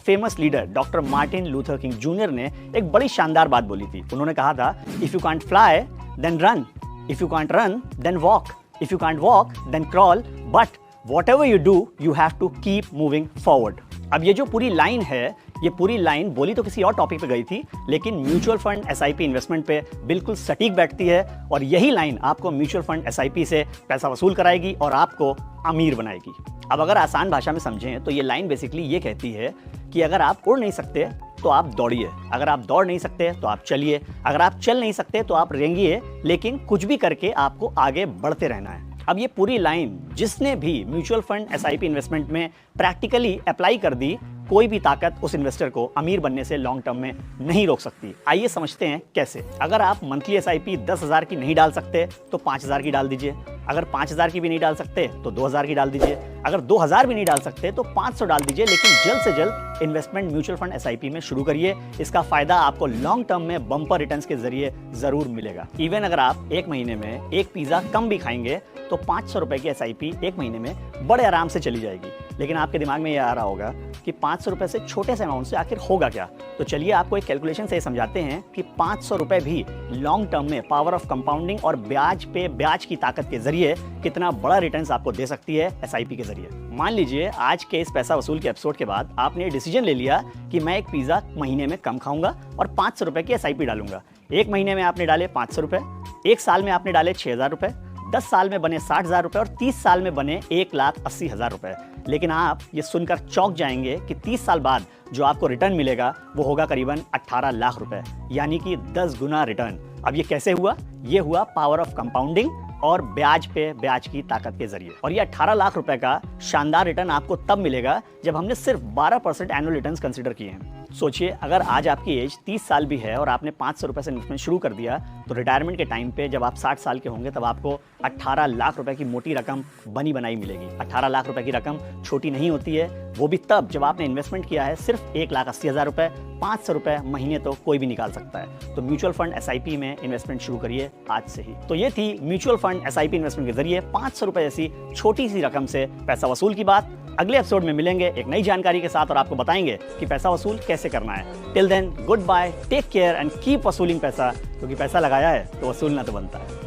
Famous leader doctor Martin Luther king junior ने एक बड़ी शानदार बात बोली थी। उन्होंने कहा था, if you can't fly then run, if you can't run then walk, if you can't walk then crawl, but whatever you do you have to keep moving forward। अब ये जो पूरी लाइन है, ये पूरी लाइन बोली तो किसी और टॉपिक पे गई थी, लेकिन म्यूचुअल फंड एसआईपी इन्वेस्टमेंट पे बिल्कुल सटीक बैठती है और यही लाइन आपको म्यूचुअल फंड एसआईपी से पैसा वसूल कराएगी और आपको अमीर बनाएगी। अब अगर आसान भाषा में समझें तो ये लाइन बेसिकली ये कहती है कि अगर आप उड़ नहीं सकते तो आप दौड़िए, अगर आप दौड़ नहीं सकते तो आप चलिए, अगर आप चल नहीं सकते तो आप रेंगिए, लेकिन कुछ भी करके आपको आगे बढ़ते रहना है। अब ये पूरी लाइन जिसने भी म्यूचुअल फंड एसआईपी इन्वेस्टमेंट में प्रैक्टिकली अप्लाई कर दी, कोई भी ताकत उस इन्वेस्टर को अमीर बनने से लॉन्ग टर्म में नहीं रोक सकती। आइए समझते हैं कैसे। अगर आप मंथली एसआईपी 10,000 की नहीं डाल सकते तो 5,000 की डाल दीजिए, अगर 5,000 की भी नहीं डाल सकते तो 2,000 की डाल दीजिए, अगर 2,000 भी नहीं डाल सकते तो 500 डाल दीजिए, लेकिन जल्द से जल्द इन्वेस्टमेंट म्यूचुअल फंड एसआईपी में शुरू करिए। इसका फायदा आपको लॉन्ग टर्म में बम्पर रिटर्न्स के जरिए जरूर मिलेगा। इवन अगर आप एक महीने में एक पिज्जा कम भी खाएंगे तो 500 रुपए की एसआईपी एक महीने में बड़े आराम से चली जाएगी। लेकिन आपके दिमाग में ये आ रहा होगा कि 500 रुपए से छोटे से अमाउंट से आखिर होगा क्या। तो चलिए आपको एक कैलकुलेशन से समझाते हैं कि 500 रुपए भी लॉन्ग टर्म में पावर ऑफ कंपाउंडिंग और ब्याज पे ब्याज की ताकत के जरिए कितना बड़ा रिटर्न्स आपको दे सकती है एसआईपी के जरिए। मान लीजिए आज के इस पैसा वसूल के एपिसोड के बाद आपने डिसीजन ले लिया कि मैं एक पिज्जा महीने में कम खाऊंगा और 500 रुपए की एसआईपी डालूंगा। एक महीने में आपने डाले 500 रुपए, एक साल में आपने डाले 6,000 रुपए, 10 साल में बने 60,000 रुपए और 30 साल में बने 1,80,000 रुपए। लेकिन आप ये सुनकर चौंक जाएंगे कि 30 साल बाद जो आपको रिटर्न मिलेगा वो होगा करीबन 18 लाख रुपए, यानी कि 10 गुना रिटर्न। अब ये कैसे हुआ? ये हुआ पावर ऑफ कंपाउंडिंग और ब्याज पे ब्याज की ताकत के जरिए। और ये 18 लाख रुपए का शानदार रिटर्न आपको तब मिलेगा जब हमने सिर्फ 12% एनुअल रिटर्न्स कंसीडर किए हैं। सोचिए, अगर आज आपकी एज 30 साल भी है और आपने 500 रुपए से इन्वेस्टमेंट शुरू कर दिया तो रिटायरमेंट के टाइम पे जब आप 60 साल के होंगे तब आपको 18 लाख रुपए की मोटी रकम बनी बनाई मिलेगी। 18 लाख रुपए की रकम छोटी नहीं होती है, वो भी तब जब आपने इन्वेस्टमेंट किया है सिर्फ 1,80,000 रुपए। 500 रुपए महीने तो कोई भी निकाल सकता है। तो म्यूचुअल फंड एसआईपी में इन्वेस्टमेंट शुरू करिए आज से ही। तो ये थी म्यूचुअल फंड एसआईपी इन्वेस्टमेंट के जरिए 500 रुपए जैसी छोटी सी रकम से पैसा वसूल की बात। अगले एपिसोड में मिलेंगे एक नई जानकारी के साथ और आपको बताएंगे कि पैसा वसूल कैसे करना है। Till then, good bye, take care and keep वसूलिंग पैसा, क्योंकि पैसा लगाया है तो वसूलना तो बनता है।